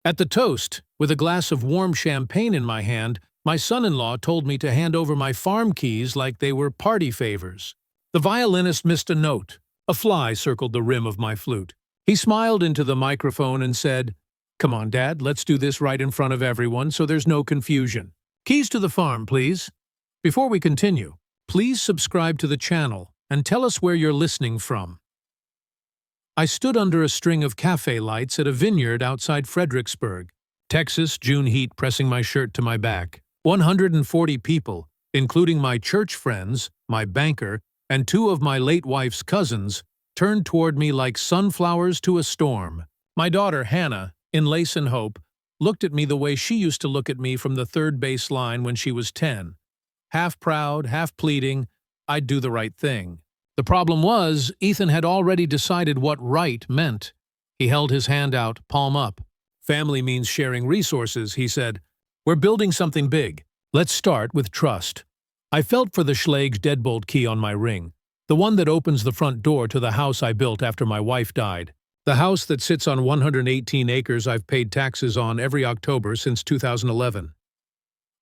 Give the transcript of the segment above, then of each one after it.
At the toast, with a glass of warm champagne in my hand, my son-in-law told me to hand over my farm keys like they were party favors. The violinist missed a note. A fly circled the rim of my flute. He smiled into the microphone and said, "Come on, Dad, let's do this right in front of everyone so there's no confusion. Keys to the farm, please." Before we continue, please subscribe to the channel and tell us where you're listening from. I stood under a string of cafe lights at a vineyard outside Fredericksburg, Texas, June heat pressing my shirt to my back. 140 people, including my church friends, my banker, and two of my late wife's cousins, turned toward me like sunflowers to a storm. My daughter, Hannah, in Lace and Hope, looked at me the way she used to look at me from the third base line when she was 10. Half proud, half pleading, I'd do the right thing. The problem was, Ethan had already decided what right meant. He held his hand out, palm up. "Family means sharing resources," he said. "We're building something big. Let's start with trust." I felt for the Schlage deadbolt key on my ring, the one that opens the front door to the house I built after my wife died. The house that sits on 118 acres I've paid taxes on every October since 2011.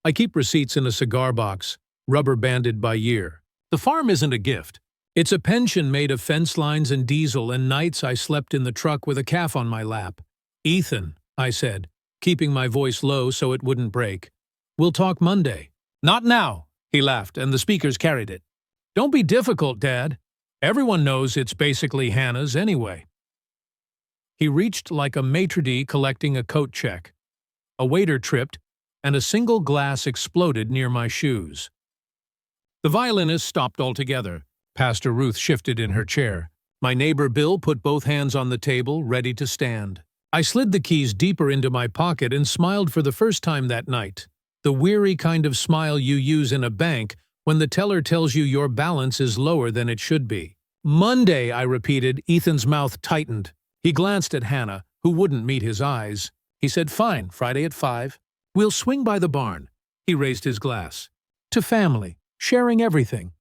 I keep receipts in a cigar box, rubber-banded by year. The farm isn't a gift. It's a pension made of fence lines and diesel and nights I slept in the truck with a calf on my lap. "Ethan," I said, keeping my voice low so it wouldn't break. "We'll talk Monday." "Not now," he laughed, and the speakers carried it. "Don't be difficult, Dad. Everyone knows it's basically Hannah's anyway." He reached like a maitre d' collecting a coat check. A waiter tripped, and a single glass exploded near my shoes. The violinist stopped altogether. Pastor Ruth shifted in her chair. My neighbor Bill put both hands on the table, ready to stand. I slid the keys deeper into my pocket and smiled for the first time that night. The weary kind of smile you use in a bank when the teller tells you your balance is lower than it should be. "Monday," I repeated. Ethan's mouth tightened. He glanced at Hannah, who wouldn't meet his eyes. He said, "Fine, Friday at 5. We'll swing by the barn." He raised his glass. "To family, sharing everything."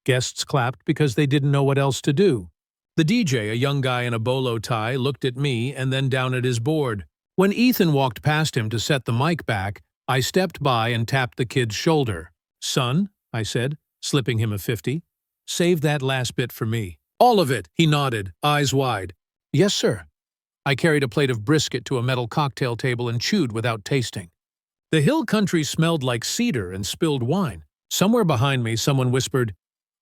Guests clapped because they didn't know what else to do. The DJ, a young guy in a bolo tie, looked at me and then down at his board. When Ethan walked past him to set the mic back, I stepped by and tapped the kid's shoulder. "Son," I said, slipping him a 50, "save that last bit for me." "All of it," he nodded, eyes wide. "Yes, sir." I carried a plate of brisket to a metal cocktail table and chewed without tasting. The hill country smelled like cedar and spilled wine. Somewhere behind me, someone whispered,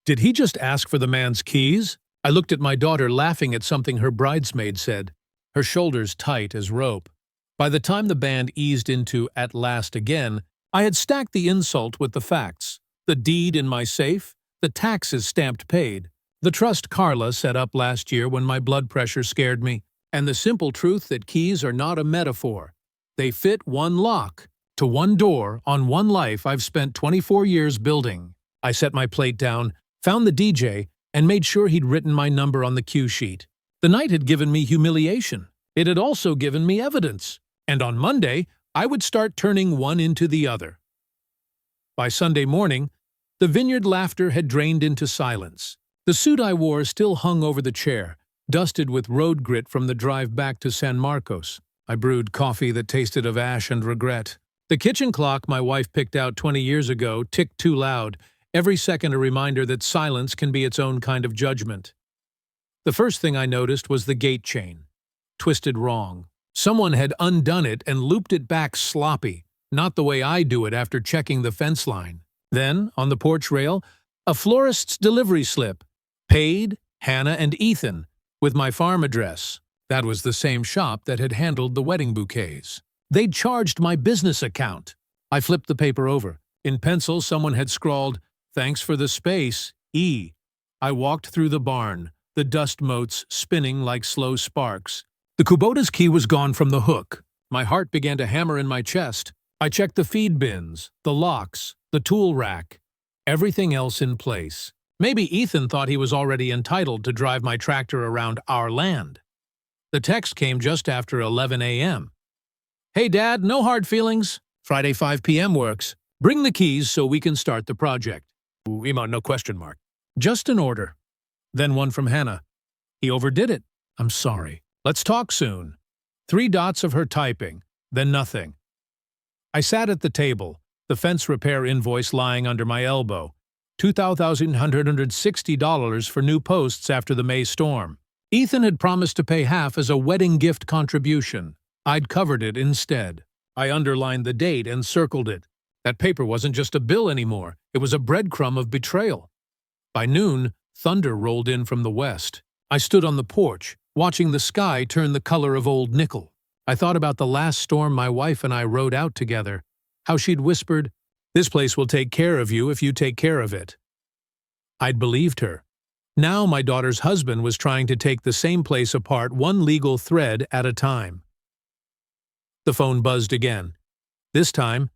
"Did he just ask for the man's keys?" I looked at my daughter, laughing at something her bridesmaid said, her shoulders tight as rope. By the time the band eased into "At Last Again," I had stacked the insult with the facts. The deed in my safe, the taxes stamped paid, the trust Carla set up last year when my blood pressure scared me, and the simple truth that keys are not a metaphor. They fit one lock, to one door, on one life I've spent 24 years building. I set my plate down, found the DJ, and made sure he'd written my number on the cue sheet. The night had given me humiliation. It had also given me evidence. And on Monday, I would start turning one into the other. By Sunday morning, the vineyard laughter had drained into silence. The suit I wore still hung over the chair, dusted with road grit from the drive back to San Marcos. I brewed coffee that tasted of ash and regret. The kitchen clock my wife picked out 20 years ago ticked too loud, every second a reminder that silence can be its own kind of judgment. The first thing I noticed was the gate chain. Twisted wrong. Someone had undone it and looped it back sloppy, not the way I do it after checking the fence line. Then, on the porch rail, a florist's delivery slip. Paid, Hannah and Ethan, with my farm address. That was the same shop that had handled the wedding bouquets. They'd charged my business account. I flipped the paper over. In pencil, someone had scrawled, "Thanks for the space, E." I walked through the barn, the dust motes spinning like slow sparks. The Kubota's key was gone from the hook. My heart began to hammer in my chest. I checked the feed bins, the locks, the tool rack, everything else in place. Maybe Ethan thought he was already entitled to drive my tractor around our land. The text came just after 11 a.m. "Hey Dad, no hard feelings. Friday 5 p.m. works. Bring the keys so we can start the project." No question mark. "Just an order." Then one from Hannah. "He overdid it. I'm sorry. Let's talk soon." 3 dots of her typing. then nothing. I sat at the table, the fence repair invoice lying under my elbow. $2,160 for new posts after the May storm. Ethan had promised to pay half as a wedding gift contribution. I'd covered it instead. I underlined the date and circled it. That paper wasn't just a bill anymore, it was a breadcrumb of betrayal. By noon, thunder rolled in from the west. I stood on the porch, watching the sky turn the color of old nickel. I thought about the last storm my wife and I rode out together, how she'd whispered, "This place will take care of you if you take care of it." I'd believed her. Now my daughter's husband was trying to take the same place apart one legal thread at a time. The phone buzzed again. This time,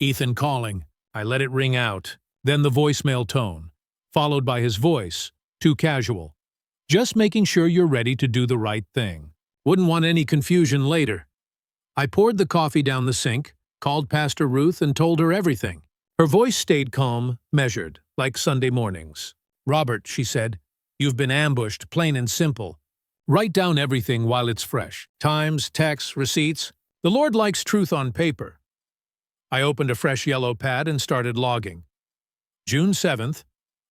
Ethan calling. I let it ring out, then the voicemail tone, followed by his voice, too casual. "Just making sure you're ready to do the right thing. Wouldn't want any confusion later." I poured the coffee down the sink, called Pastor Ruth and told her everything. Her voice stayed calm, measured, like Sunday mornings. "Robert," she said, "you've been ambushed, plain and simple. Write down everything while it's fresh. Times, texts, receipts. The Lord likes truth on paper." I opened a fresh yellow pad and started logging. June 7th,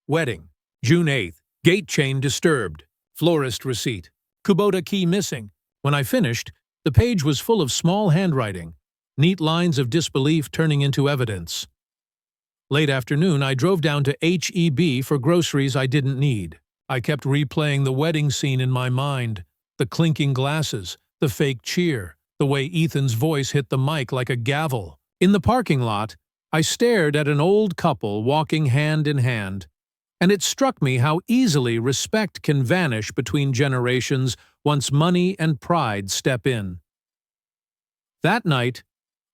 wedding. June 8th, gate chain disturbed. Florist receipt. Kubota key missing. When I finished, the page was full of small handwriting, neat lines of disbelief turning into evidence. Late afternoon, I drove down to H-E-B for groceries I didn't need. I kept replaying the wedding scene in my mind, the clinking glasses, the fake cheer, the way Ethan's voice hit the mic like a gavel. In the parking lot, I stared at an old couple walking hand in hand, and it struck me how easily respect can vanish between generations once money and pride step in. That night,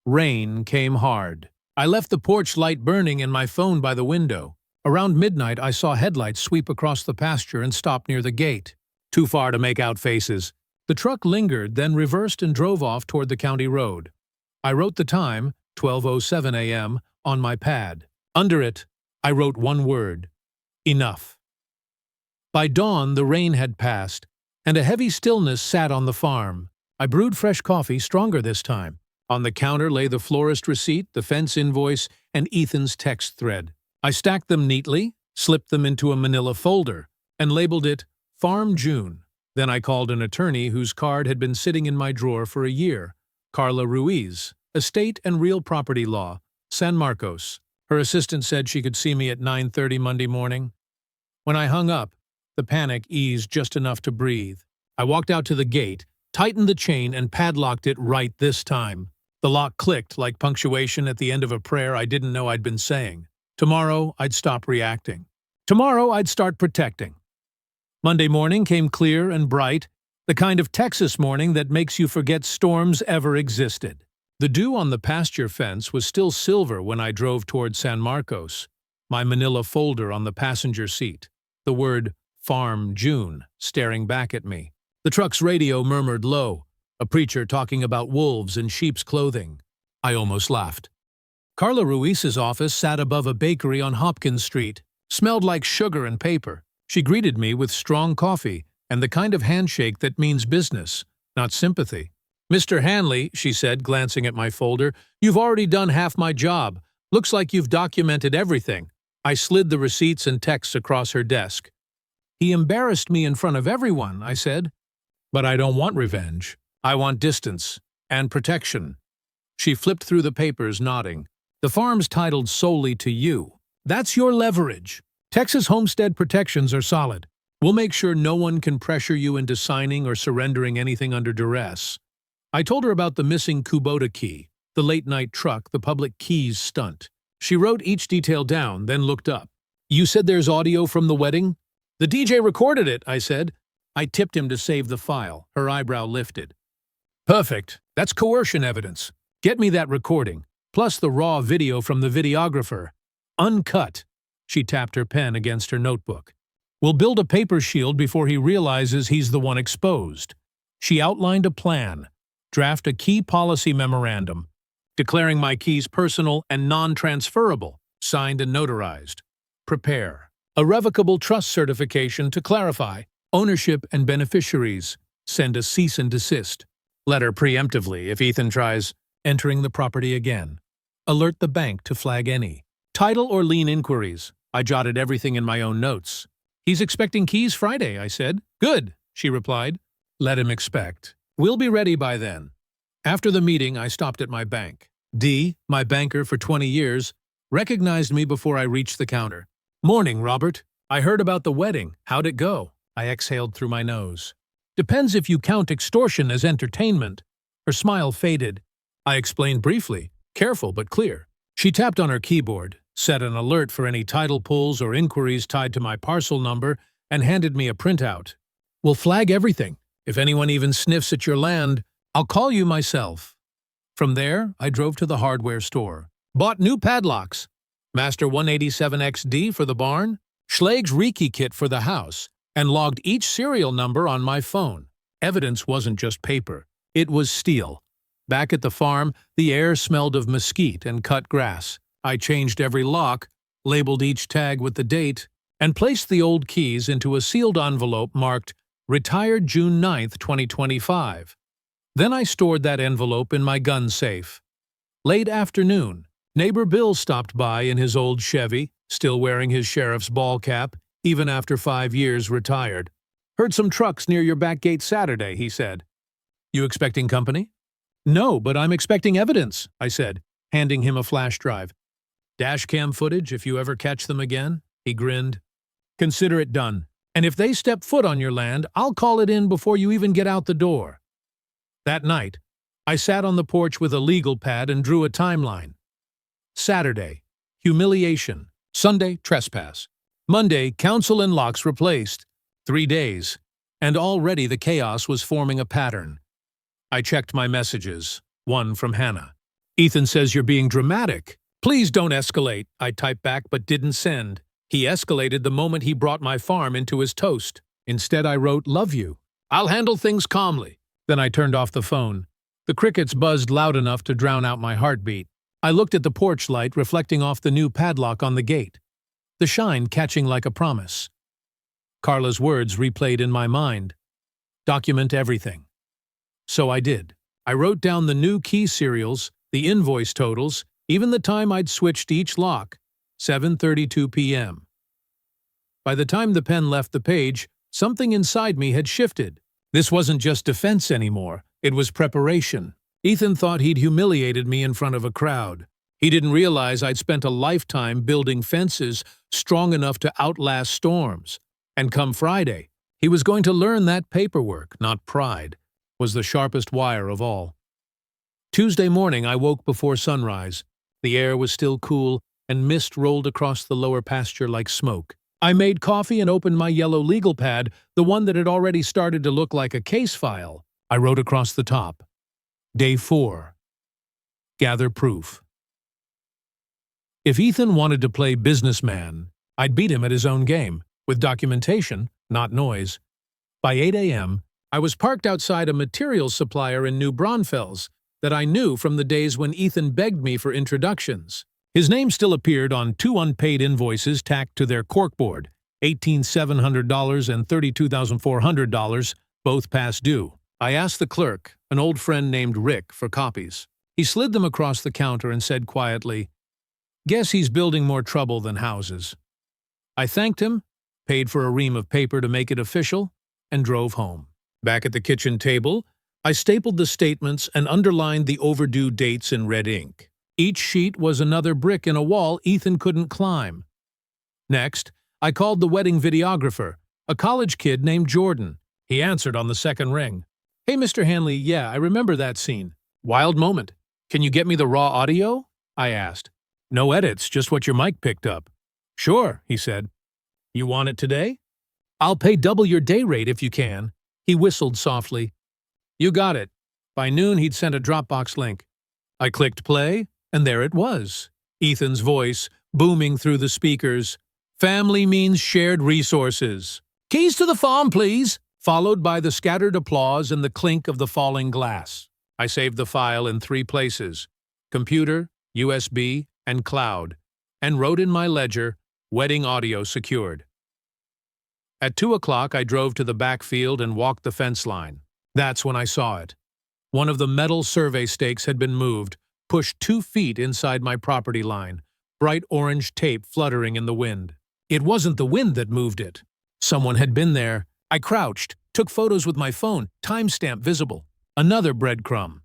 rain came hard. I left the porch light burning and my phone by the window. Around midnight, I saw headlights sweep across the pasture and stop near the gate. Too far to make out faces. The truck lingered, then reversed and drove off toward the county road. I wrote the time, 12:07 a.m., on my pad. Under it, I wrote one word: enough. By dawn, the rain had passed, and a heavy stillness sat on the farm. I brewed fresh coffee, stronger this time. On the counter lay the florist receipt, the fence invoice, and Ethan's text thread. I stacked them neatly, slipped them into a manila folder, and labeled it Farm June. Then I called an attorney whose card had been sitting in my drawer for a year, Carla Ruiz, Estate and Real Property Law, San Marcos. Her assistant said she could see me at 9:30 Monday morning. When I hung up, the panic eased just enough to breathe. I walked out to the gate, tightened the chain, and padlocked it right this time. The lock clicked like punctuation at the end of a prayer I didn't know I'd been saying. Tomorrow, I'd stop reacting. Tomorrow, I'd start protecting. Monday morning came clear and bright, the kind of Texas morning that makes you forget storms ever existed. The dew on the pasture fence was still silver when I drove toward San Marcos, my manila folder on the passenger seat, the word Farm June staring back at me. The truck's radio murmured low, a preacher talking about wolves in sheep's clothing. I almost laughed. Carla Ruiz's office sat above a bakery on Hopkins Street, smelled like sugar and paper. She greeted me with strong coffee and the kind of handshake that means business, not sympathy. "Mr. Hanley," she said, glancing at my folder, "you've already done half my job. Looks like you've documented everything." I slid the receipts and texts across her desk. "He embarrassed me in front of everyone," I said. "But I don't want revenge. I want distance and protection." She flipped through the papers, nodding. "The farm's titled solely to you. That's your leverage. Texas homestead protections are solid. We'll make sure no one can pressure you into signing or surrendering anything under duress." I told her about the missing Kubota key, the late-night truck, the public keys stunt. She wrote each detail down, then looked up. "You said there's audio from the wedding?" "The DJ recorded it," I said. I tipped him to save the file. Her eyebrow lifted. "Perfect. That's coercion evidence. Get me that recording, plus the raw video from the videographer. Uncut." She tapped her pen against her notebook. "We'll build a paper shield before he realizes he's the one exposed." She outlined a plan. Draft a key policy memorandum, declaring my keys personal and non-transferable, signed and notarized. Prepare. A revocable trust certification to clarify ownership and beneficiaries. Send a cease and desist letter preemptively if Ethan tries. Entering the property again. Alert the bank to flag any title or lien inquiries. I jotted everything in my own notes. He's expecting keys Friday, I said. Good, she replied. Let him expect. We'll be ready by then. After the meeting, I stopped at my bank. D, my banker for 20 years, recognized me before I reached the counter. Morning, Robert. I heard about the wedding. How'd it go? I exhaled through my nose. Depends if you count extortion as entertainment. Her smile faded. I explained briefly, careful but clear. She tapped on her keyboard, set an alert for any title pulls or inquiries tied to my parcel number, and handed me a printout. We'll flag everything. If anyone even sniffs at your land, I'll call you myself. From there, I drove to the hardware store. Bought new padlocks. Master 187XD for the barn, Schlage's Reiki kit for the house, and logged each serial number on my phone. Evidence wasn't just paper. It was steel. Back at the farm, the air smelled of mesquite and cut grass. I changed every lock, labeled each tag with the date, and placed the old keys into a sealed envelope marked Retired June 9, 2025. Then I stored that envelope in my gun safe. Late afternoon, neighbor Bill stopped by in his old Chevy, still wearing his sheriff's ball cap, even after 5 years retired. Heard some trucks near your back gate Saturday, he said. You expecting company? No, but I'm expecting evidence, I said, handing him a flash drive. Dash cam footage if you ever catch them again, he grinned. Consider it done, and if they step foot on your land, I'll call it in before you even get out the door. That night, I sat on the porch with a legal pad and drew a timeline. Saturday, humiliation. Sunday, trespass. Monday, council and locks replaced. 3 days, and already the chaos was forming a pattern. I checked my messages. One from Hannah. Ethan says you're being dramatic. Please don't escalate, I typed back but didn't send. He escalated the moment he brought my farm into his toast. Instead I wrote, love you. I'll handle things calmly. Then I turned off the phone. The crickets buzzed loud enough to drown out my heartbeat. I looked at the porch light reflecting off the new padlock on the gate, the shine catching like a promise. Carla's words replayed in my mind. Document everything. So I did. I wrote down the new key serials, the invoice totals, even the time I'd switched each lock, 7:32 p.m. By the time the pen left the page, something inside me had shifted. This wasn't just defense anymore, it was preparation. Ethan thought he'd humiliated me in front of a crowd. He didn't realize I'd spent a lifetime building fences strong enough to outlast storms. And come Friday, he was going to learn that paperwork, not pride, was the sharpest wire of all. Tuesday morning I woke before sunrise. The air was still cool, and mist rolled across the lower pasture like smoke. I made coffee and opened my yellow legal pad, the one that had already started to look like a case file. I wrote across the top. Day 4. Gather proof. If Ethan wanted to play businessman, I'd beat him at his own game, with documentation, not noise. By 8 a.m., I was parked outside a materials supplier in New Braunfels that I knew from the days when Ethan begged me for introductions. His name still appeared on 2 unpaid invoices tacked to their corkboard, $18,700 and $32,400, both past due. I asked the clerk, an old friend named Rick, for copies. He slid them across the counter and said quietly, "Guess he's building more trouble than houses." I thanked him, paid for a ream of paper to make it official, and drove home. Back at the kitchen table, I stapled the statements and underlined the overdue dates in red ink. Each sheet was another brick in a wall Ethan couldn't climb. Next, I called the wedding videographer, a college kid named Jordan. He answered on the second ring. "Hey, Mr. Hanley, yeah, I remember that scene. Wild moment. Can you get me the raw audio?" I asked. "No edits, just what your mic picked up." "Sure," he said. "You want it today?" "I'll pay double your day rate if you can." He whistled softly. "You got it." By noon, he'd sent a Dropbox link. I clicked play, and there it was. Ethan's voice, booming through the speakers. "Family means shared resources. Keys to the farm, please," followed by the scattered applause and the clink of the falling glass. I saved the file in 3 places, computer, USB, and cloud, and wrote in my ledger, "Wedding audio secured." At 2 o'clock, I drove to the backfield and walked the fence line. That's when I saw it. One of the metal survey stakes had been moved, pushed 2 feet inside my property line, bright orange tape fluttering in the wind. It wasn't the wind that moved it. Someone had been there. I crouched, took photos with my phone, timestamp visible. Another breadcrumb.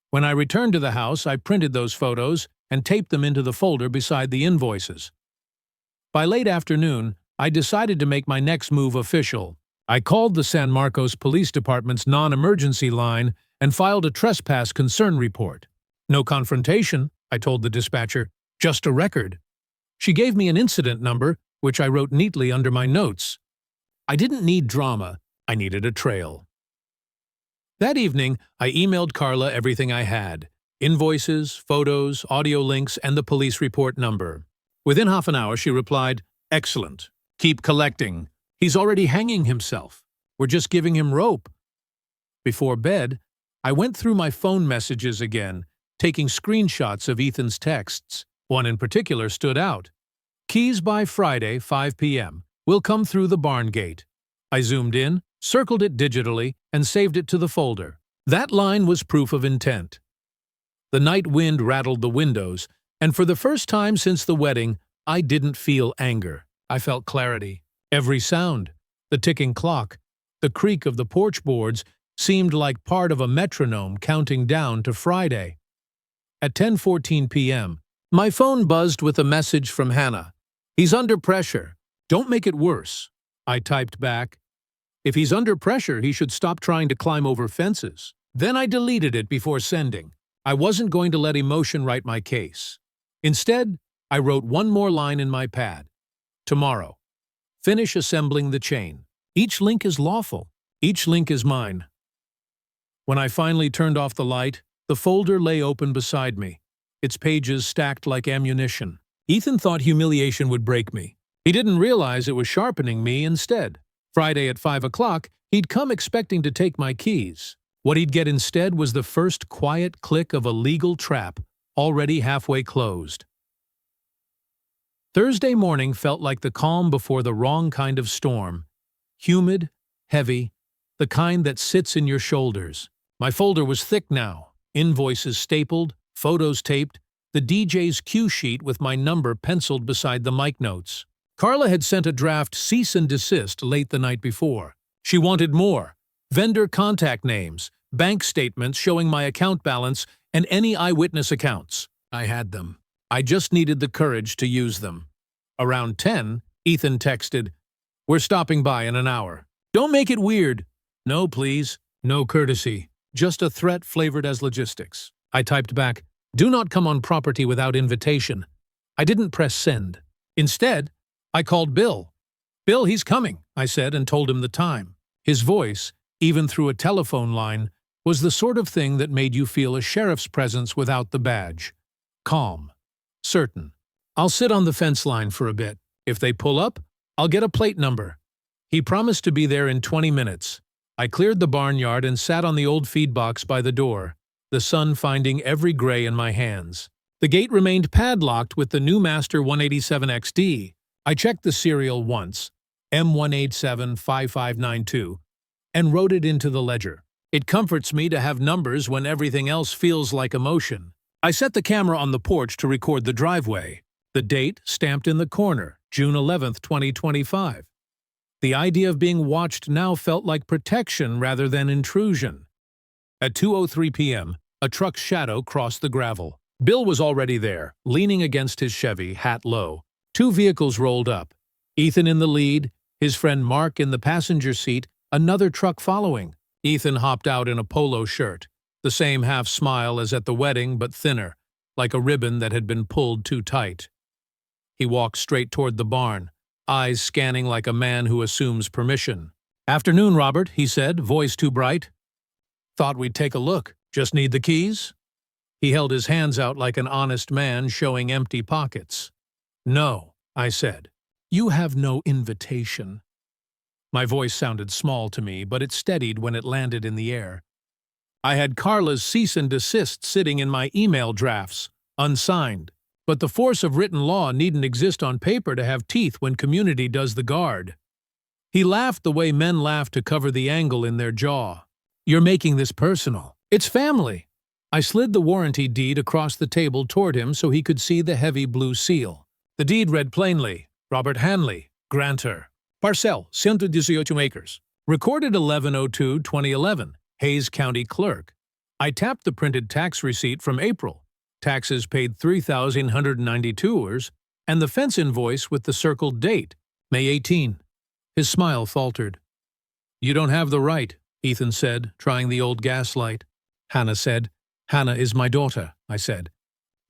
When I returned to the house, I printed those photos and taped them into the folder beside the invoices. By late afternoon, I decided to make my next move official. I called the San Marcos Police Department's non-emergency line and filed a trespass concern report. No confrontation, I told the dispatcher, just a record. She gave me an incident number, which I wrote neatly under my notes. I didn't need drama, I needed a trail. That evening, I emailed Carla everything I had: invoices, photos, audio links, and the police report number. Within half an hour, she replied, "Excellent. Keep collecting. He's already hanging himself. We're just giving him rope." Before bed, I went through my phone messages again, taking screenshots of Ethan's texts. One in particular stood out. "Keys by Friday, 5 p.m. We'll come through the barn gate." I zoomed in, circled it digitally, and saved it to the folder. That line was proof of intent. The night wind rattled the windows, and for the first time since the wedding, I didn't feel anger. I felt clarity. Every sound, the ticking clock, the creak of the porch boards, seemed like part of a metronome counting down to Friday. At 10:14 p.m., my phone buzzed with a message from Hannah. "He's under pressure. Don't make it worse." I typed back, "If he's under pressure, he should stop trying to climb over fences." Then I deleted it before sending. I wasn't going to let emotion write my case. Instead, I wrote one more line in my pad. "Tomorrow. Finish assembling the chain. Each link is lawful. Each link is mine." When I finally turned off the light, the folder lay open beside me, its pages stacked like ammunition. Ethan thought humiliation would break me. He didn't realize it was sharpening me instead. Friday at 5 o'clock, he'd come expecting to take my keys. What he'd get instead was the first quiet click of a legal trap, already halfway closed. Thursday morning felt like the calm before the wrong kind of storm. Humid, heavy, the kind that sits in your shoulders. My folder was thick now, invoices stapled, photos taped, the DJ's cue sheet with my number penciled beside the mic notes. Carla had sent a draft cease and desist late the night before. She wanted more: vendor contact names, bank statements showing my account balance, and any eyewitness accounts. I had them. I just needed the courage to use them. Around 10, Ethan texted, "We're stopping by in an hour. Don't make it weird." "No, please. No courtesy. Just a threat flavored as logistics." I typed back, "Do not come on property without invitation." I didn't press send. Instead, I called Bill. "Bill, he's coming," I said, and told him the time. His voice, even through a telephone line, was the sort of thing that made you feel a sheriff's presence without the badge. Calm. Certain. "I'll sit on the fence line for a bit. If they pull up, I'll get a plate number." He promised to be there in 20 minutes. I cleared the barnyard and sat on the old feed box by the door, the sun finding every gray in my hands. The gate remained padlocked with the new Master 187XD. I checked the serial once, M1875592, and wrote it into the ledger. It comforts me to have numbers when everything else feels like emotion. I set the camera on the porch to record the driveway. The date stamped in the corner, June 11th, 2025. The idea of being watched now felt like protection rather than intrusion. At 2:03 p.m., a truck's shadow crossed the gravel. Bill was already there, leaning against his Chevy, hat low. 2 vehicles rolled up. Ethan in the lead, his friend Mark in the passenger seat, another truck following. Ethan hopped out in a polo shirt, the same half smile as at the wedding but thinner, like a ribbon that had been pulled too tight. He walked straight toward the barn, eyes scanning like a man who assumes permission. "Afternoon, Robert," he said, voice too bright. "Thought we'd take a look. Just need the keys?" He held his hands out like an honest man showing empty pockets. "No," I said. "You have no invitation." My voice sounded small to me, but it steadied when it landed in the air. I had Carla's cease and desist sitting in my email drafts, unsigned. But the force of written law needn't exist on paper to have teeth when community does the guard. He laughed the way men laugh to cover the angle in their jaw. "You're making this personal. It's family. I slid the warranty deed across the table toward him so he could see the heavy blue seal. The deed read plainly, Robert Hanley, grantor. Parcel, 118 acres. Recorded 11/02/2011, Hayes County Clerk. I tapped the printed tax receipt from April. Taxes paid $3,192, and the fence invoice with the circled date, May 18. His smile faltered. You don't have the right, Ethan said, trying the old gaslight. Hannah said, Hannah is my daughter, I said.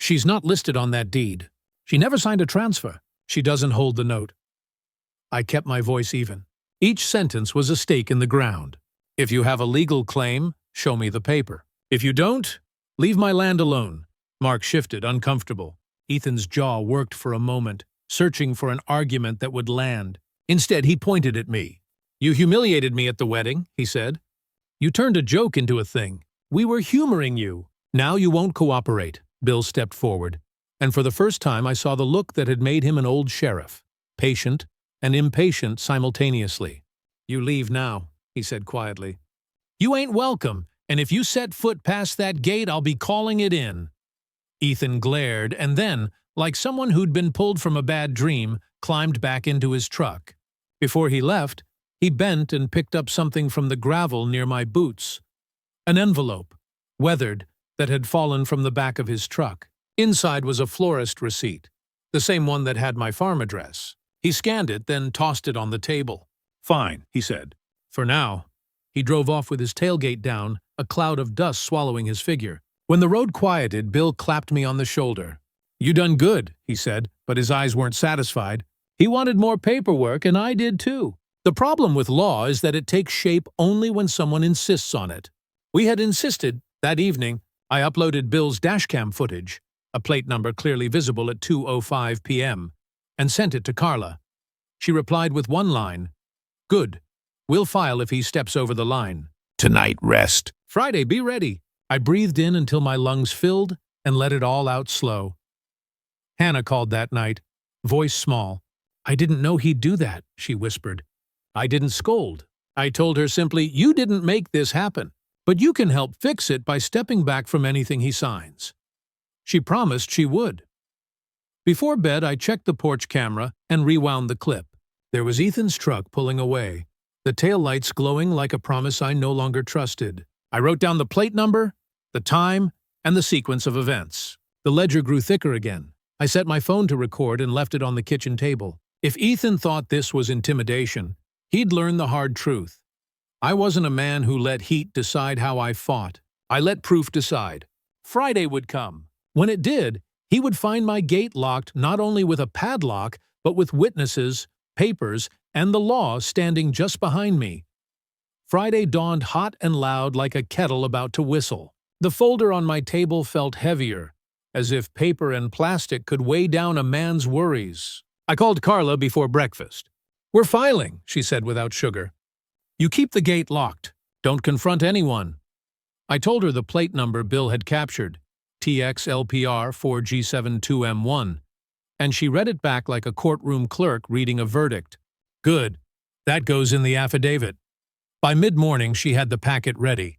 She's not listed on that deed. She never signed a transfer. She doesn't hold the note. I kept my voice even. Each sentence was a stake in the ground. If you have a legal claim, show me the paper. If you don't, leave my land alone. Mark shifted, uncomfortable. Ethan's jaw worked for a moment, searching for an argument that would land. Instead, he pointed at me. You humiliated me at the wedding, he said. You turned a joke into a thing. We were humoring you. Now you won't cooperate. Bill stepped forward, and for the first time I saw the look that had made him an old sheriff, patient and impatient simultaneously. You leave now, he said quietly. You ain't welcome, and if you set foot past that gate, I'll be calling it in. Ethan glared and then, like someone who'd been pulled from a bad dream, climbed back into his truck. Before he left, he bent and picked up something from the gravel near my boots. An envelope, weathered, that had fallen from the back of his truck. Inside was a florist receipt, the same one that had my farm address. He scanned it, then tossed it on the table. Fine, he said. For now. He drove off with his tailgate down, a cloud of dust swallowing his figure. When the road quieted, Bill clapped me on the shoulder. You done good, he said, but his eyes weren't satisfied. He wanted more paperwork, and I did too. The problem with law is that it takes shape only when someone insists on it. We had insisted. That evening, I uploaded Bill's dashcam footage, a plate number clearly visible at 2:05 p.m., and sent it to Carla. She replied with one line, Good. We'll file if he steps over the line. Tonight, rest. Friday, be ready. I breathed in until my lungs filled and let it all out slow. Hannah called that night, voice small. I didn't know he'd do that, she whispered. I didn't scold. I told her simply, you didn't make this happen, but you can help fix it by stepping back from anything he signs. She promised she would. Before bed, I checked the porch camera and rewound the clip. There was Ethan's truck pulling away, the taillights glowing like a promise I no longer trusted. I wrote down the plate number, the time, and the sequence of events. The ledger grew thicker again. I set my phone to record and left it on the kitchen table. If Ethan thought this was intimidation, he'd learn the hard truth. I wasn't a man who let heat decide how I fought. I let proof decide. Friday would come. When it did, he would find my gate locked not only with a padlock, but with witnesses, papers, and the law standing just behind me. Friday dawned hot and loud like a kettle about to whistle. The folder on my table felt heavier, as if paper and plastic could weigh down a man's worries. I called Carla before breakfast. We're filing, she said without sugar. You keep the gate locked. Don't confront anyone. I told her the plate number Bill had captured, TXLPR 4G72M1, and she read it back like a courtroom clerk reading a verdict. Good. That goes in the affidavit. By mid-morning, she had the packet ready.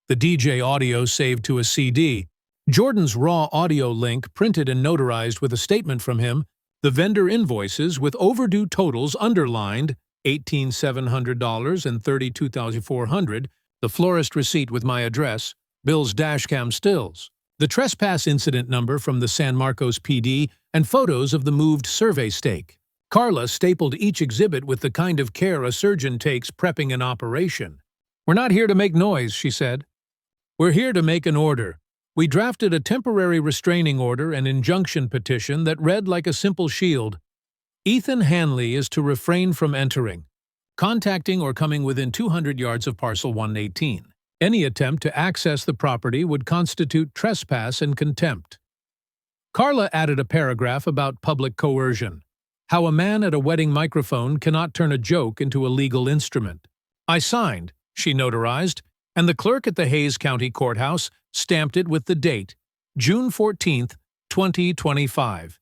The DJ audio saved to a CD, Jordan's raw audio link printed and notarized with a statement from him, the vendor invoices with overdue totals underlined, $18,700 and $32,400, the florist receipt with my address, Bill's dashcam stills, the trespass incident number from the San Marcos PD, and photos of the moved survey stake. Carla stapled each exhibit with the kind of care a surgeon takes prepping an operation. We're not here to make noise, she said. We're here to make an order. We drafted a temporary restraining order and injunction petition that read like a simple shield. Ethan Hanley is to refrain from entering, contacting or coming within 200 yards of parcel 118. Any attempt to access the property would constitute trespass and contempt. Carla added a paragraph about public coercion, how a man at a wedding microphone cannot turn a joke into a legal instrument. I signed, she notarized, and the clerk at the Hayes County Courthouse stamped it with the date, June 14, 2025.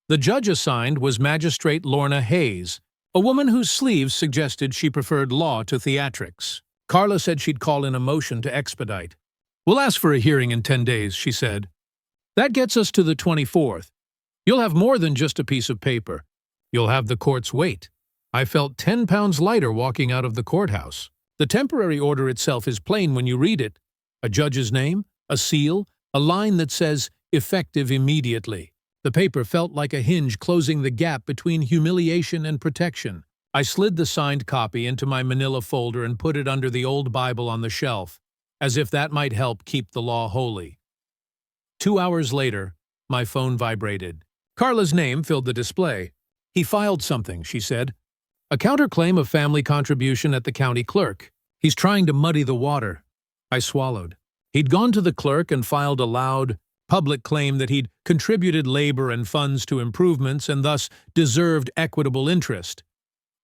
The judge assigned was Magistrate Lorna Hayes, a woman whose sleeves suggested she preferred law to theatrics. Carla said she'd call in a motion to expedite. We'll ask for a hearing in 10 days, she said. That gets us to the 24th. You'll have more than just a piece of paper. You'll have the court's weight. I felt 10 pounds lighter walking out of the courthouse. The temporary order itself is plain when you read it. A judge's name, a seal, a line that says, effective immediately. The paper felt like a hinge closing the gap between humiliation and protection. I slid the signed copy into my manila folder and put it under the old Bible on the shelf, as if that might help keep the law holy. 2 hours later, my phone vibrated. Carla's name filled the display. He filed something, she said. A counterclaim of family contribution at the county clerk. He's trying to muddy the water. I swallowed. He'd gone to the clerk and filed a loud, public claim that he'd contributed labor and funds to improvements and thus deserved equitable interest.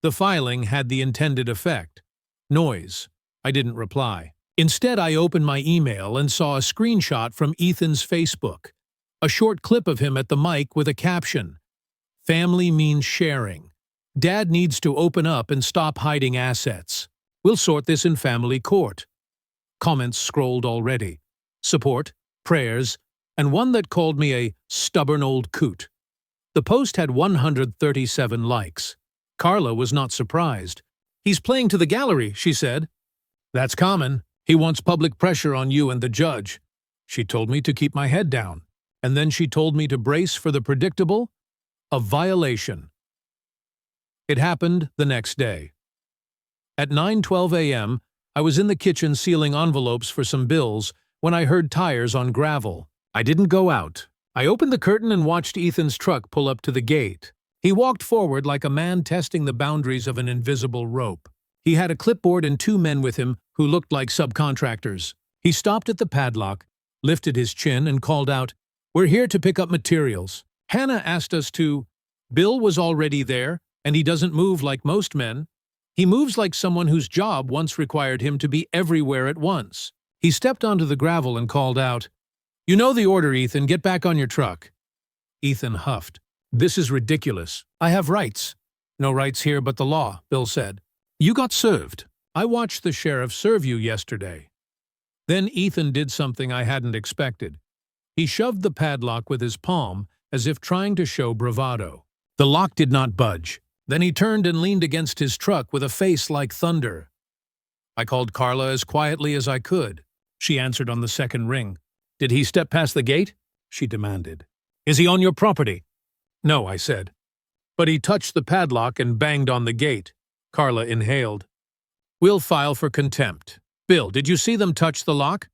The filing had the intended effect. Noise. I didn't reply. Instead, I opened my email and saw a screenshot from Ethan's Facebook. A short clip of him at the mic with a caption. Family means sharing. Dad needs to open up and stop hiding assets. We'll sort this in family court. Comments scrolled already. Support, prayers, and one that called me a stubborn old coot. The post had 137 likes. Carla was not surprised. He's playing to the gallery, she said. That's common. He wants public pressure on you and the judge. She told me to keep my head down, and then she told me to brace for the predictable, a violation. It happened the next day. At 9:12 a.m., I was in the kitchen sealing envelopes for some bills when I heard tires on gravel. I didn't go out. I opened the curtain and watched Ethan's truck pull up to the gate. He walked forward like a man testing the boundaries of an invisible rope. He had a clipboard and 2 men with him who looked like subcontractors. He stopped at the padlock, lifted his chin, and called out, "We're here to pick up materials. Hannah asked us to." Bill was already there, and he doesn't move like most men. He moves like someone whose job once required him to be everywhere at once. He stepped onto the gravel and called out, "You know the order, Ethan. Get back on your truck." Ethan huffed. "This is ridiculous. I have rights." "No rights here but the law," Bill said. "You got served. I watched the sheriff serve you yesterday." Then Ethan did something I hadn't expected. He shoved the padlock with his palm as if trying to show bravado. The lock did not budge. Then he turned and leaned against his truck with a face like thunder. I called Carla as quietly as I could. She answered on the second ring. "Did he step past the gate?" she demanded. "Is he on your property?" "No," I said. "But he touched the padlock and banged on the gate." Carla inhaled. "We'll file for contempt." "Bill, did you see them touch the lock?"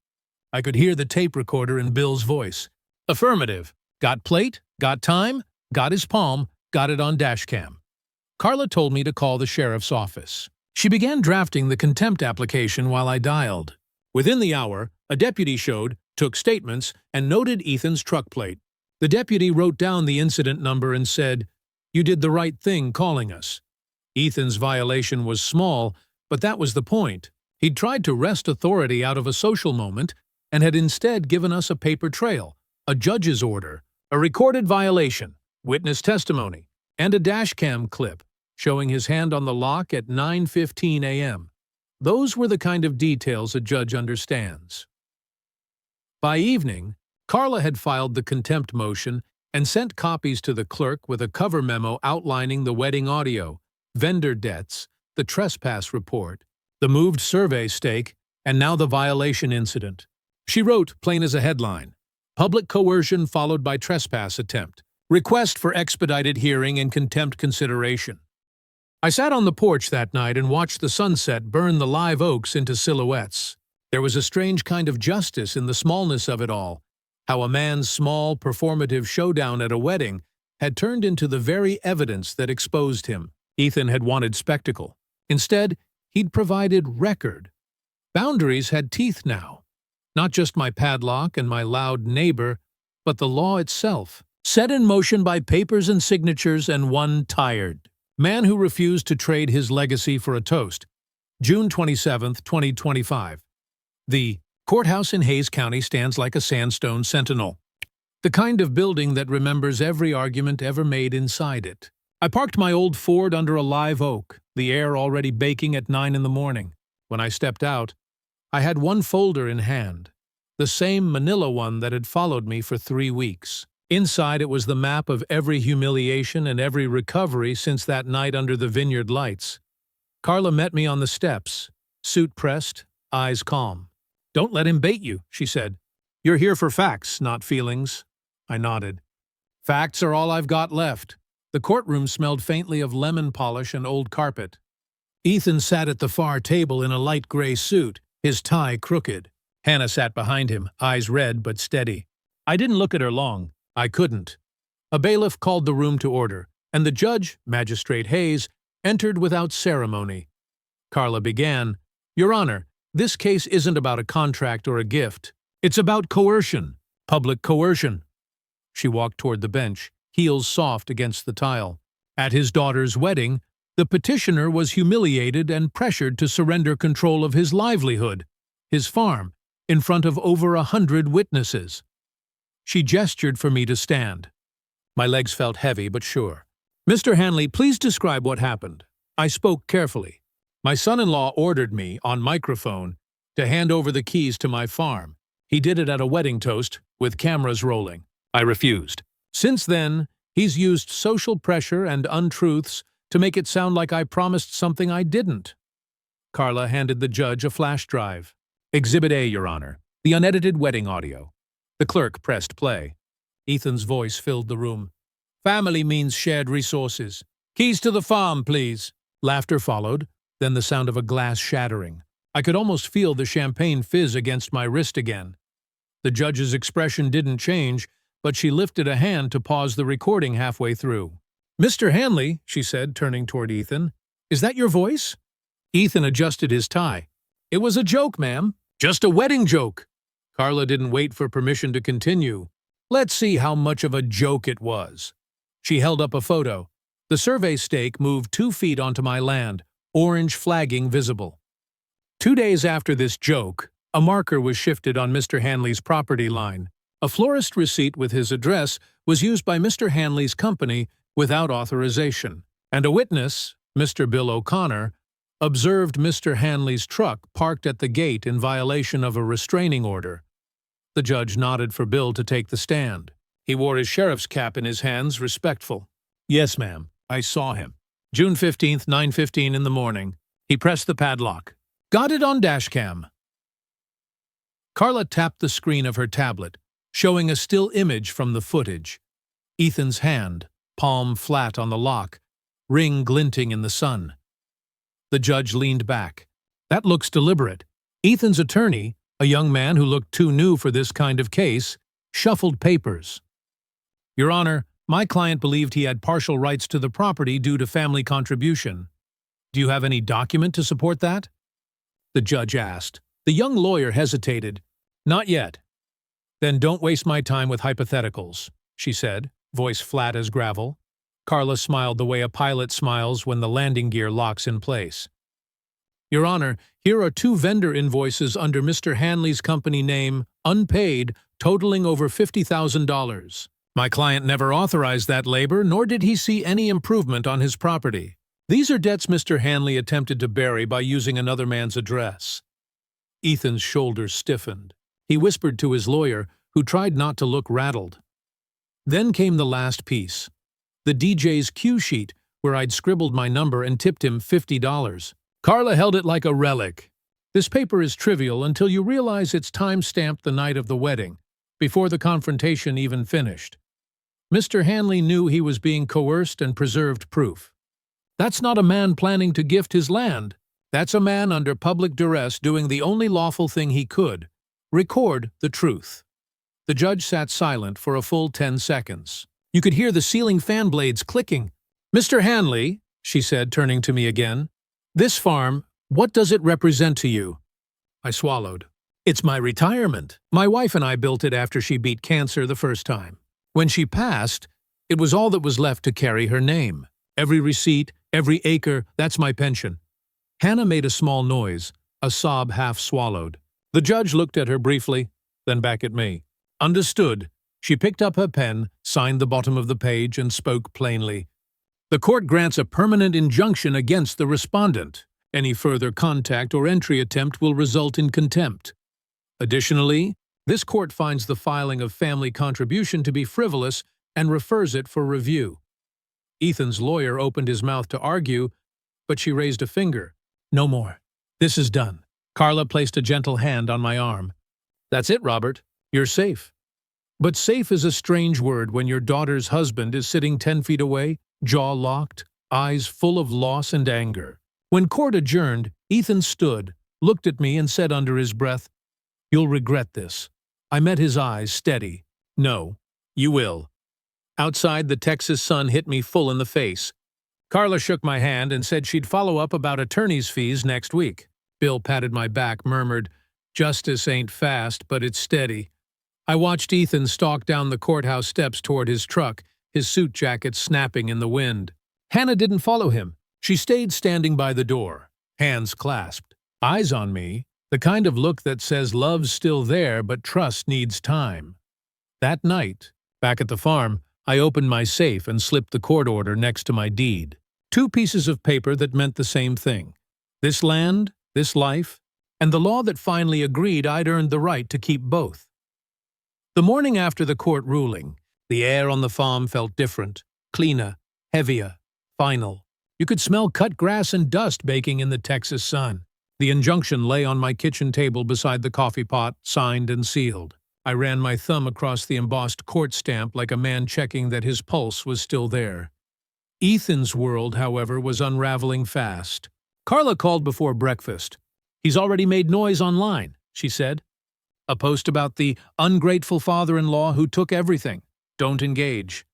I could hear the tape recorder in Bill's voice. "Affirmative. Got plate, got time, got his palm, got it on dashcam." Carla told me to call the sheriff's office. She began drafting the contempt application while I dialed. Within the hour, a deputy showed, took statements, and noted Ethan's truck plate. The deputy wrote down the incident number and said, "You did the right thing calling us." Ethan's violation was small, but that was the point. He'd tried to wrest authority out of a social moment and had instead given us a paper trail, a judge's order, a recorded violation, witness testimony, and a dashcam clip showing his hand on the lock at 9:15 a.m. Those were the kind of details a judge understands. By evening, Carla had filed the contempt motion and sent copies to the clerk with a cover memo outlining the wedding audio, vendor debts, the trespass report, the moved survey stake, and now the violation incident. She wrote, plain as a headline, "Public coercion followed by trespass attempt. Request for expedited hearing and contempt consideration." I sat on the porch that night and watched the sunset burn the live oaks into silhouettes. There was a strange kind of justice in the smallness of it all, how a man's small, performative showdown at a wedding had turned into the very evidence that exposed him. Ethan had wanted spectacle. Instead, he'd provided record. Boundaries had teeth now. Not just my padlock and my loud neighbor, but the law itself, set in motion by papers and signatures and one tired man who refused to trade his legacy for a toast. June 27, 2025. The courthouse in Hays County stands like a sandstone sentinel, the kind of building that remembers every argument ever made inside it. I parked my old Ford under a live oak, the air already baking at 9 in the morning. When I stepped out, I had one folder in hand. the same manila one that had followed me for 3 weeks. Inside it was the map of every humiliation and every recovery since that night under the vineyard lights. Carla met me on the steps, suit pressed, eyes calm. "Don't let him bait you," she said. "You're here for facts, not feelings." I nodded. "Facts are all I've got left." The courtroom smelled faintly of lemon polish and old carpet. Ethan sat at the far table in a light gray suit, his tie crooked. Hannah sat behind him, eyes red but steady. I didn't look at her long. I couldn't. A bailiff called the room to order, and the judge, Magistrate Hayes, entered without ceremony. Carla began, "Your Honor, this case isn't about a contract or a gift. It's about coercion, public coercion." She walked toward the bench, heels soft against the tile. At his daughter's wedding, the petitioner was humiliated and pressured to surrender control of his livelihood, his farm, in front of over 100 witnesses. She gestured for me to stand. My legs felt heavy but sure. "Mr. Hanley, please describe what happened." I spoke carefully. "My son-in-law ordered me, on microphone, to hand over the keys to my farm. He did it at a wedding toast, with cameras rolling. I refused. Since then, he's used social pressure and untruths to make it sound like I promised something I didn't." Carla handed the judge a flash drive. "Exhibit A, Your Honor, the unedited wedding audio." The clerk pressed play. Ethan's voice filled the room. "Family means shared resources. Keys to the farm, please." Laughter followed, then the sound of a glass shattering. I could almost feel the champagne fizz against my wrist again. The judge's expression didn't change, but she lifted a hand to pause the recording halfway through. "Mr. Hanley," she said, turning toward Ethan, "is that your voice?" Ethan adjusted his tie. "It was a joke, ma'am. Just a wedding joke." Carla didn't wait for permission to continue. "Let's see how much of a joke it was." She held up a photo. The survey stake moved 2 feet onto my land, orange flagging visible. 2 days after this joke, a marker was shifted on Mr. Hanley's property line. A florist receipt with his address was used by Mr. Hanley's company without authorization, and a witness, Mr. Bill O'Connor, observed Mr. Hanley's truck parked at the gate in violation of a restraining order. The judge nodded for Bill to take the stand. He wore his sheriff's cap in his hands, respectful. "Yes, ma'am, I saw him. June 15th, 9:15 in the morning. He pressed the padlock. Got it on dashcam." Carla tapped the screen of her tablet, showing a still image from the footage. Ethan's hand, palm flat on the lock, ring glinting in the sun. The judge leaned back. "That looks deliberate." Ethan's attorney, a young man who looked too new for this kind of case, shuffled papers. "Your Honor, my client believed he had partial rights to the property due to family contribution. Do you have any document to support that?" The judge asked. The young lawyer hesitated. "Not yet." "Then don't waste my time with hypotheticals," she said, voice flat as gravel. Carla smiled the way a pilot smiles when the landing gear locks in place. "Your Honor, here are 2 vendor invoices under Mr. Hanley's company name, unpaid, totaling over $50,000. My client never authorized that labor, nor did he see any improvement on his property. These are debts Mr. Hanley attempted to bury by using another man's address." Ethan's shoulders stiffened. He whispered to his lawyer, who tried not to look rattled. Then came the last piece. The DJ's cue sheet, where I'd scribbled my number and tipped him $50. Carla held it like a relic. "This paper is trivial until you realize it's time-stamped the night of the wedding, before the confrontation even finished. Mr. Hanley knew he was being coerced and preserved proof. That's not a man planning to gift his land. That's a man under public duress doing the only lawful thing he could, record the truth." The judge sat silent for a full 10 seconds. You could hear the ceiling fan blades clicking. "Mr. Hanley," she said, turning to me again, "this farm, what does it represent to you?" I swallowed. "It's my retirement. My wife and I built it after she beat cancer the first time. When she passed, it was all that was left to carry her name. Every receipt, every acre, that's my pension." Hannah made a small noise, a sob half swallowed. The judge looked at her briefly, then back at me. "Understood." She picked up her pen, signed the bottom of the page, and spoke plainly. "The court grants a permanent injunction against the respondent. Any further contact or entry attempt will result in contempt. Additionally, This court finds the filing of family contribution to be frivolous and refers it for review. Ethan's lawyer opened his mouth to argue, but she raised a finger. No more. This is done. Carla placed a gentle hand on my arm. That's it, Robert. You're safe. But safe is a strange word when your daughter's husband is sitting 10 feet away, jaw locked, eyes full of loss and anger. When court adjourned, Ethan stood, looked at me and said under his breath, "You'll regret this." I met his eyes, steady. "No, you will." Outside, the Texas sun hit me full in the face. Carla shook my hand and said she'd follow up about attorney's fees next week. Bill patted my back, murmured, "Justice ain't fast, but it's steady." I watched Ethan stalk down the courthouse steps toward his truck, his suit jacket snapping in the wind. Hannah didn't follow him. She stayed standing by the door, hands clasped, eyes on me, the kind of look that says love's still there but trust needs time. That night, back at the farm, I opened my safe and slipped the court order next to my deed. 2 pieces of paper that meant the same thing. This land, this life, and the law that finally agreed I'd earned the right to keep both. The morning after the court ruling, the air on the farm felt different, cleaner, heavier, final. You could smell cut grass and dust baking in the Texas sun. The injunction lay on my kitchen table beside the coffee pot, signed and sealed. I ran my thumb across the embossed court stamp like a man checking that his pulse was still there. Ethan's world, however, was unraveling fast. Carla called before breakfast. "He's already made noise online," she said. "A post about the ungrateful father-in-law who took everything. Don't engage.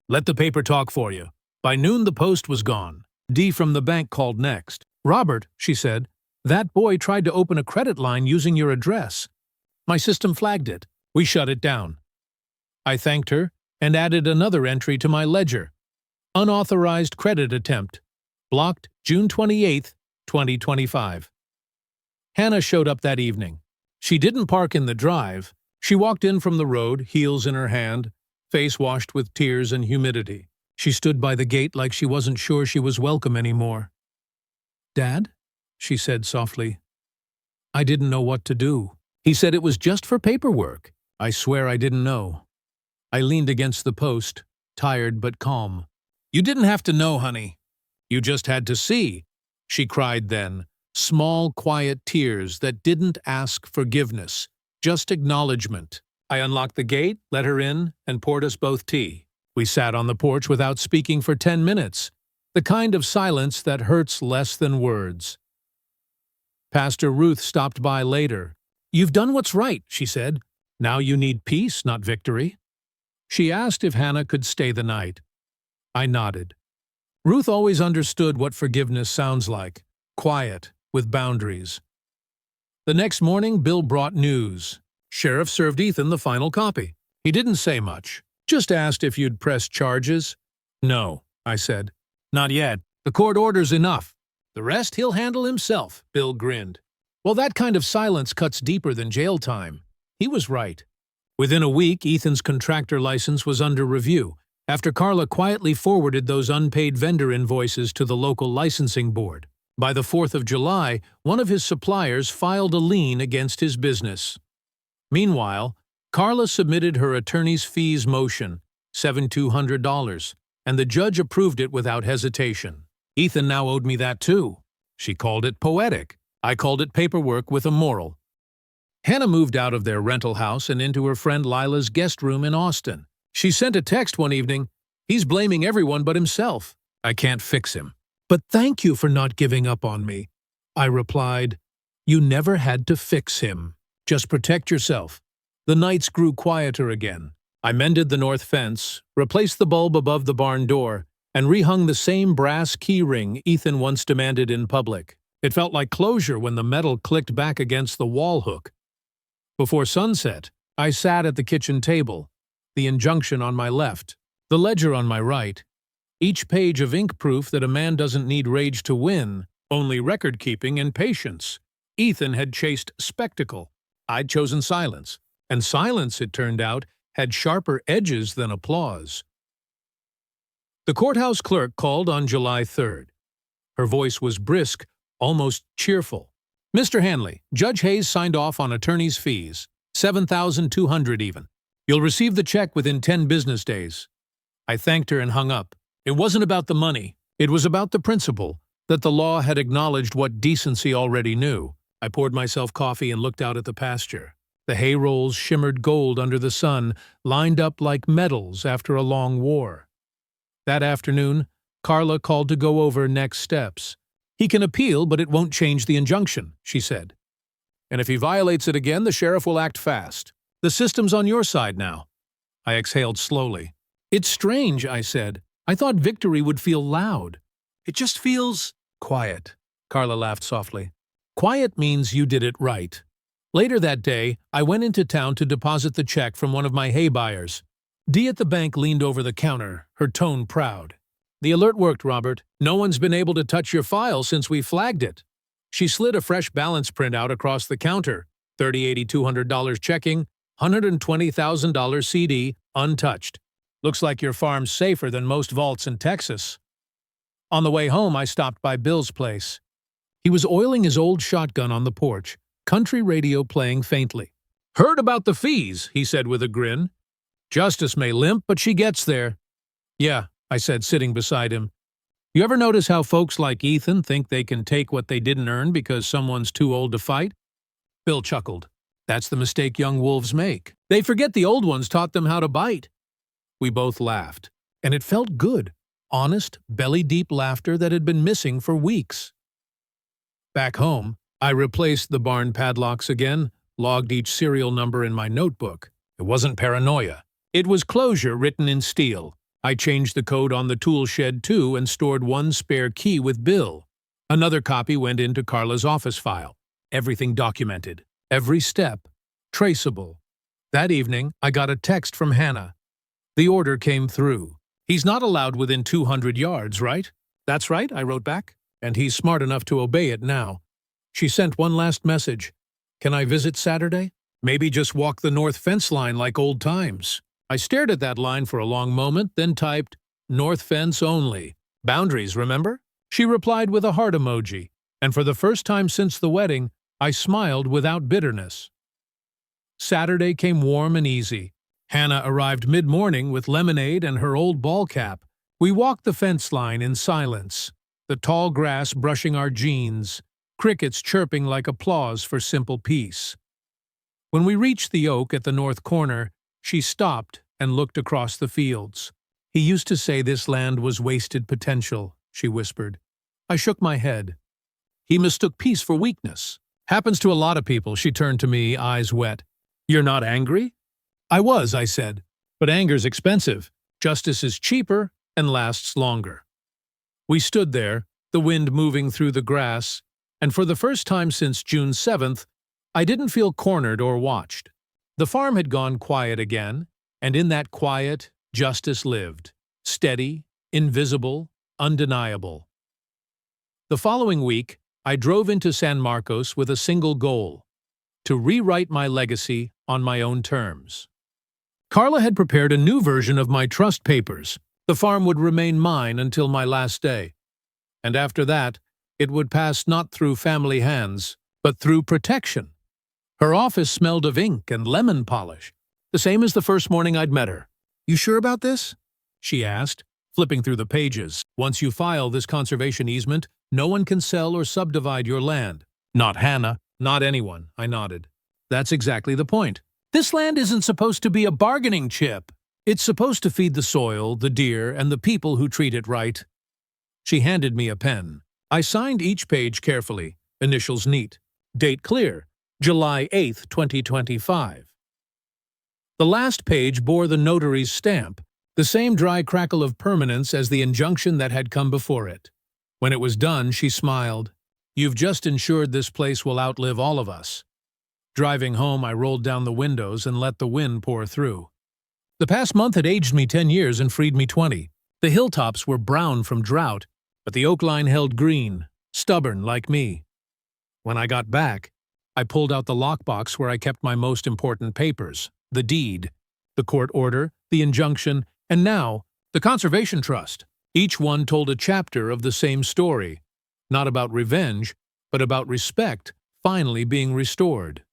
Let the paper talk for you." By noon, the post was gone. Dee from the bank called next. "Robert," she said, "that boy tried to open a credit line using your address. My system flagged it. We shut it down." I thanked her and added another entry to my ledger. Unauthorized credit attempt. Blocked June 28, 2025. Hannah showed up that evening. She didn't park in the drive. She walked in from the road, heels in her hand, face washed with tears and humidity. She stood by the gate like she wasn't sure she was welcome anymore. "Dad?" she said softly. I didn't know what to do. He said it was just for paperwork. I swear I didn't know. I leaned against the post, tired but calm. "You didn't have to know, honey. You just had to see," she cried then. Small, quiet tears that didn't ask forgiveness, just acknowledgement. I unlocked the gate, let her in, and poured us both tea. We sat on the porch without speaking for 10 minutes, the kind of silence that hurts less than words. Pastor Ruth stopped by later. "You've done what's right," she said. "Now you need peace, not victory." She asked if Hannah could stay the night. I nodded. Ruth always understood what forgiveness sounds like. Quiet, with boundaries. The next morning, Bill brought news. Sheriff served Ethan the final copy. He didn't say much. Just asked if you'd press charges. "No," I said. "Not yet. The court order's enough. The rest he'll handle himself," Bill grinned. Well, that kind of silence cuts deeper than jail time. He was right. Within a week, Ethan's contractor license was under review, after Carla quietly forwarded those unpaid vendor invoices to the local licensing board. By the 4th of July, one of his suppliers filed a lien against his business. Meanwhile, Carla submitted her attorney's fees motion, $7,200, and the judge approved it without hesitation. Ethan now owed me that too. She called it poetic. I called it paperwork with a moral. Hannah moved out of their rental house and into her friend Lila's guest room in Austin. She sent a text one evening, "He's blaming everyone but himself. I can't fix him. But thank you for not giving up on me." I replied, "You never had to fix him. Just protect yourself." The nights grew quieter again. I mended the north fence, replaced the bulb above the barn door, and rehung the same brass key ring Ethan once demanded in public. It felt like closure when the metal clicked back against the wall hook. Before sunset, I sat at the kitchen table, the injunction on my left, the ledger on my right, each page of ink proof that a man doesn't need rage to win, only record-keeping and patience. Ethan had chased spectacle. I'd chosen silence. And silence, it turned out, had sharper edges than applause. The courthouse clerk called on July 3rd. Her voice was brisk, almost cheerful. "Mr. Hanley, Judge Hayes signed off on attorney's fees. $7,200 even. You'll receive the check within 10 business days. I thanked her and hung up. It wasn't about the money. It was about the principle that the law had acknowledged what decency already knew. I poured myself coffee and looked out at the pasture. The hay rolls shimmered gold under the sun, lined up like medals after a long war. That afternoon, Carla called to go over next steps. He can appeal, but it won't change the injunction, she said. And if he violates it again, the sheriff will act fast. The system's on your side now. I exhaled slowly. It's strange, I said. I thought victory would feel loud. It just feels quiet. Carla laughed softly. Quiet means you did it right. Later that day, I went into town to deposit the check from one of my hay buyers. Dee at the bank leaned over the counter, her tone proud. The alert worked, Robert. No one's been able to touch your file since we flagged it. She slid a fresh balance printout across the counter. $200 checking, $120,000 CD, untouched. Looks like your farm's safer than most vaults in Texas. On the way home, I stopped by Bill's place. He was oiling his old shotgun on the porch, country radio playing faintly. Heard about the fees, he said with a grin. Justice may limp, but she gets there. Yeah, I said, sitting beside him. You ever notice how folks like Ethan think they can take what they didn't earn because someone's too old to fight? Bill chuckled. That's the mistake young wolves make. They forget the old ones taught them how to bite. We both laughed, and it felt good. Honest, belly-deep laughter that had been missing for weeks. Back home, I replaced the barn padlocks again, logged each serial number in my notebook. It wasn't paranoia. It was closure written in steel. I changed the code on the tool shed too and stored one spare key with Bill. Another copy went into Carla's office file. Everything documented. Every step. Traceable. That evening, I got a text from Hannah. The order came through. He's not allowed within 200 yards, right? That's right, I wrote back. And he's smart enough to obey it now. She sent one last message. Can I visit Saturday? Maybe just walk the north fence line like old times. I stared at that line for a long moment, then typed, North fence only. Boundaries, remember? She replied with a heart emoji, and for the first time since the wedding, I smiled without bitterness. Saturday came warm and easy. Hannah arrived mid-morning with lemonade and her old ball cap. We walked the fence line in silence, the tall grass brushing our jeans, crickets chirping like applause for simple peace. When we reached the oak at the north corner, she stopped and looked across the fields. He used to say this land was wasted potential, she whispered. I shook my head. He mistook peace for weakness. Happens to a lot of people, she turned to me, eyes wet. You're not angry? I was, I said. But anger's expensive. Justice is cheaper and lasts longer. We stood there, the wind moving through the grass, and for the first time since June 7th, I didn't feel cornered or watched. The farm had gone quiet again, and in that quiet, justice lived. Steady, invisible, undeniable. The following week, I drove into San Marcos with a single goal: to rewrite my legacy on my own terms. Carla had prepared a new version of my trust papers. The farm would remain mine until my last day. And after that, it would pass not through family hands, but through protection. Her office smelled of ink and lemon polish, the same as the first morning I'd met her. You sure about this? She asked, flipping through the pages. Once you file this conservation easement, no one can sell or subdivide your land. Not Hannah, not anyone, I nodded. That's exactly the point. This land isn't supposed to be a bargaining chip. It's supposed to feed the soil, the deer, and the people who treat it right. She handed me a pen. I signed each page carefully, initials neat. Date clear, July 8th, 2025. The last page bore the notary's stamp, the same dry crackle of permanence as the injunction that had come before it. When it was done, she smiled. You've just ensured this place will outlive all of us. Driving home, I rolled down the windows and let the wind pour through. The past month had aged me 10 years and freed me 20. The hilltops were brown from drought, but the oak line held green, stubborn like me. When I got back, I pulled out the lockbox where I kept my most important papers, the deed, the court order, the injunction, and now, the conservation trust. Each one told a chapter of the same story, not about revenge, but about respect finally being restored.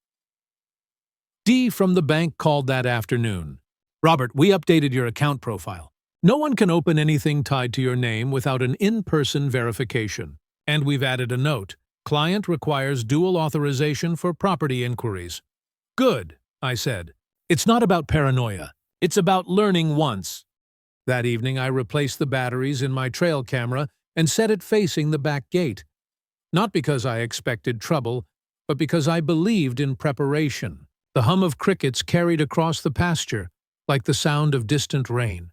Dee from the bank called that afternoon. Robert, we updated your account profile. No one can open anything tied to your name without an in-person verification. And we've added a note. Client requires dual authorization for property inquiries. Good, I said. It's not about paranoia. It's about learning once. That evening, I replaced the batteries in my trail camera and set it facing the back gate. Not because I expected trouble, but because I believed in preparation. The hum of crickets carried across the pasture, like the sound of distant rain.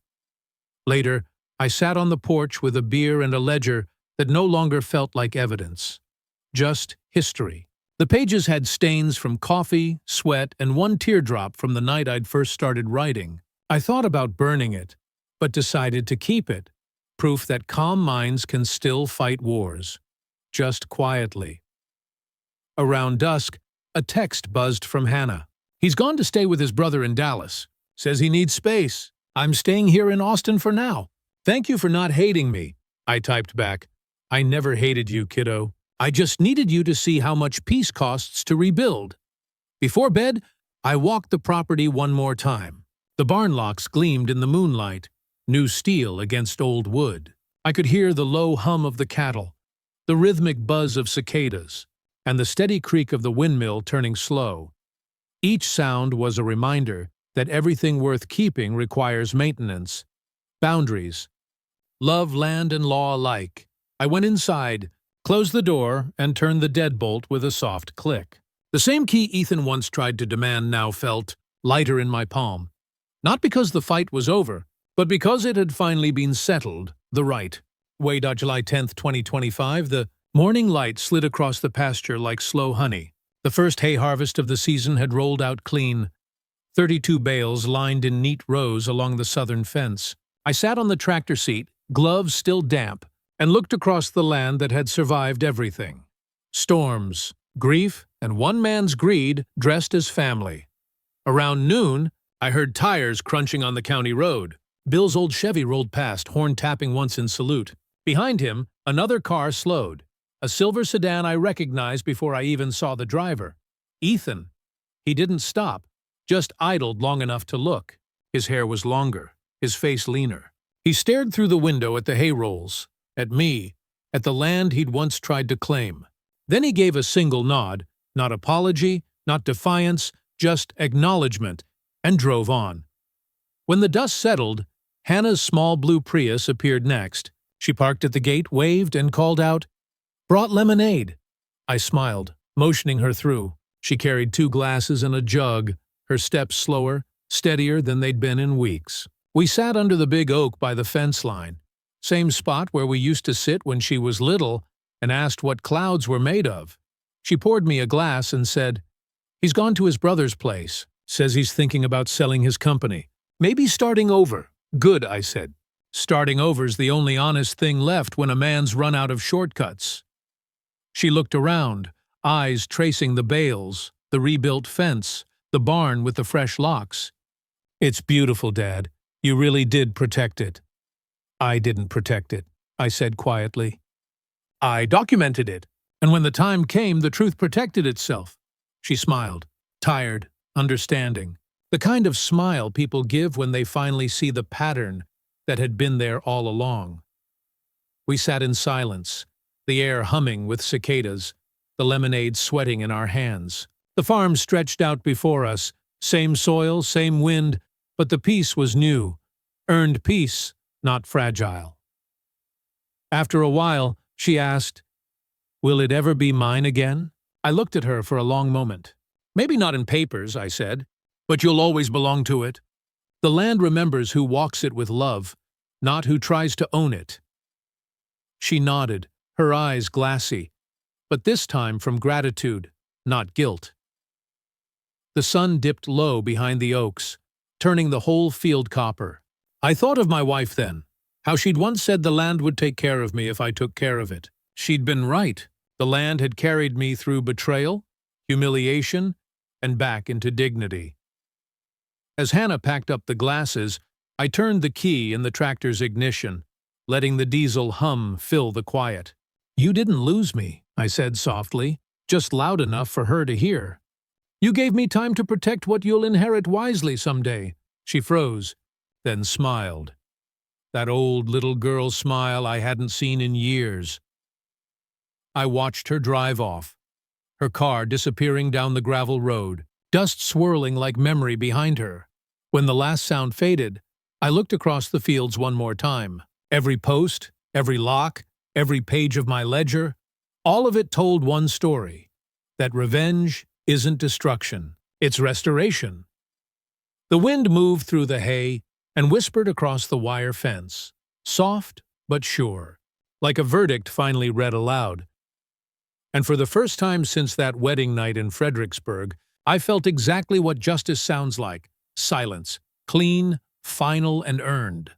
Later, I sat on the porch with a beer and a ledger that no longer felt like evidence. Just history. The pages had stains from coffee, sweat, and one teardrop from the night I'd first started writing. I thought about burning it, but decided to keep it. Proof that calm minds can still fight wars. Just quietly. Around dusk, a text buzzed from Hannah. He's gone to stay with his brother in Dallas. Says he needs space. I'm staying here in Austin for now. Thank you for not hating me, I typed back. I never hated you, kiddo. I just needed you to see how much peace costs to rebuild. Before bed, I walked the property one more time. The barn locks gleamed in the moonlight, new steel against old wood. I could hear the low hum of the cattle, the rhythmic buzz of cicadas, and the steady creak of the windmill turning slow. Each sound was a reminder that everything worth keeping requires maintenance, boundaries, love, land, and law alike. I went inside, closed the door, and turned the deadbolt with a soft click. The same key Ethan once tried to demand now felt lighter in my palm. Not because the fight was over, but because it had finally been settled the right way. July 10th, 2025, the morning light slid across the pasture like slow honey. The first hay harvest of the season had rolled out clean, 32 bales lined in neat rows along the southern fence. I sat on the tractor seat, gloves still damp, and looked across the land that had survived everything. Storms, grief, and one man's greed dressed as family. Around noon, I heard tires crunching on the county road. Bill's old Chevy rolled past, horn tapping once in salute. Behind him, another car slowed. A silver sedan I recognized before I even saw the driver. Ethan. He didn't stop, just idled long enough to look. His hair was longer, his face leaner. He stared through the window at the hay rolls, at me, at the land he'd once tried to claim. Then he gave a single nod, not apology, not defiance, just acknowledgement, and drove on. When the dust settled, Hannah's small blue Prius appeared next. She parked at the gate, waved, and called out, "Brought lemonade." I smiled, motioning her through. She carried 2 glasses and a jug, her steps slower, steadier than they'd been in weeks. We sat under the big oak by the fence line, same spot where we used to sit when she was little, and asked what clouds were made of. She poured me a glass and said, "He's gone to his brother's place. Says he's thinking about selling his company. Maybe starting over." "Good," I said. Starting over's the only honest thing left when a man's run out of shortcuts. She looked around, eyes tracing the bales, the rebuilt fence, the barn with the fresh locks. "It's beautiful, Dad. You really did protect it." "I didn't protect it," I said quietly. "I documented it, and when the time came, the truth protected itself." She smiled, tired, understanding. The kind of smile people give when they finally see the pattern that had been there all along. We sat in silence, the air humming with cicadas, the lemonade sweating in our hands. The farm stretched out before us, same soil, same wind, but the peace was new, earned peace, not fragile. After a while, she asked, "Will it ever be mine again?" I looked at her for a long moment. "Maybe not in papers," I said, "but you'll always belong to it. The land remembers who walks it with love, not who tries to own it." She nodded, her eyes glassy, but this time from gratitude, not guilt. The sun dipped low behind the oaks, turning the whole field copper. I thought of my wife then, how she'd once said the land would take care of me if I took care of it. She'd been right. The land had carried me through betrayal, humiliation, and back into dignity. As Hannah packed up the glasses, I turned the key in the tractor's ignition, letting the diesel hum fill the quiet. "You didn't lose me," I said softly, just loud enough for her to hear. You gave me time to protect what you'll inherit wisely someday. She froze, then smiled. That old little girl smile I hadn't seen in years. I watched her drive off, her car disappearing down the gravel road, dust swirling like memory behind her. When the last sound faded, I looked across the fields one more time. Every post, every lock, every page of my ledger, all of it told one story: that revenge isn't destruction, it's restoration. The wind moved through the hay and whispered across the wire fence, soft but sure, like a verdict finally read aloud. And for the first time since that wedding night in Fredericksburg, I felt exactly what justice sounds like: silence, clean, final, and earned.